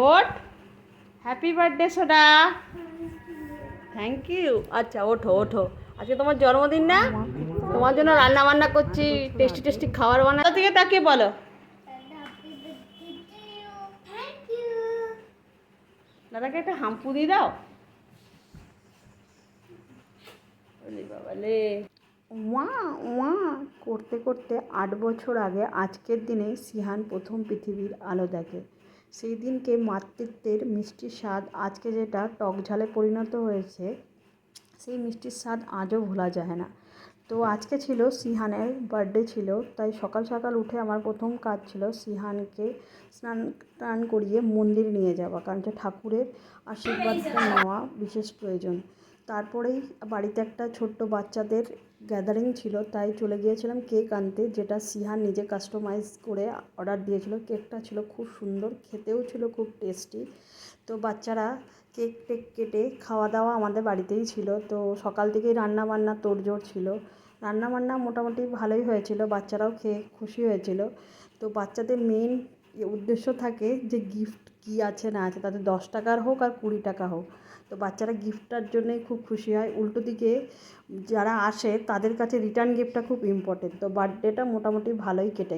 ওঠ। Happy birthday সোনা। Thank you. আচ্ছা ওঠো ওঠো, আজকে তোমার জন্মদিন না, তোমার জন্য রান্না বান্না করছি, টেস্টি টেস্টি খাবার বানা। থেকে তাকিয়ে বলো, দাদাকে একটা হাম্পু দিয়ে দাও। বাবালে ওয়া ওয়া করতে করতে 8 বছর আগে আজকের দিনে সিহান প্রথম পৃথিবীর আলো দেখে। সেই দিনকে মাতৃত্বের মিষ্টির স্বাদ আজকে যেটা টক ঝালে পরিণত হয়েছে, সেই মিষ্টির স্বাদ আজও ভোলা যায় না। তো আজকে ছিল সিহানের বার্থডে ছিল, তাই সকাল সকাল উঠে আমার প্রথম কাজ ছিল সিহানকে স্নান টান করিয়ে মন্দিরে নিয়ে যাওয়া, কারণ হচ্ছে ঠাকুরের আশীর্বাদটা নেওয়া বিশেষ প্রয়োজন। তারপরেই বাড়িতে একটা ছোট্ট বাচ্চাদের গ্যাদারিং ছিল, তাই চলে গিয়েছিলাম কেক আনতে, যেটা সিহান নিজে কাস্টমাইজ করে অর্ডার দিয়েছিল। কেকটা ছিল খুব সুন্দর, খেতেও ছিল খুব টেস্টি। তো বাচ্চারা কেক টেক কেটে খাওয়া দাওয়া আমাদের বাড়িতেই ছিল। তো সকাল থেকেই রান্না বান্না তোড়জোড় ছিল, রান্না বান্না মোটামুটি ভালোই হয়েছিল, বাচ্চারাও খেয়ে খুশি হয়েছিল। তো বাচ্চাদের মেন উদ্দেশ্য থাকে যে গিফট কী আছে না আছে, তাদের 10 টাকার হোক আর 20 টাকা হোক, তো বাচ্চারা গিফটটার জন্যই খুব খুশি হয়। উল্টো দিকে যারা আসে তাদের কাছে রিটার্ন গিফটটা খুব ইম্পর্টেন্ট। তো বার্থডেটা মোটামুটি ভালোই কেটে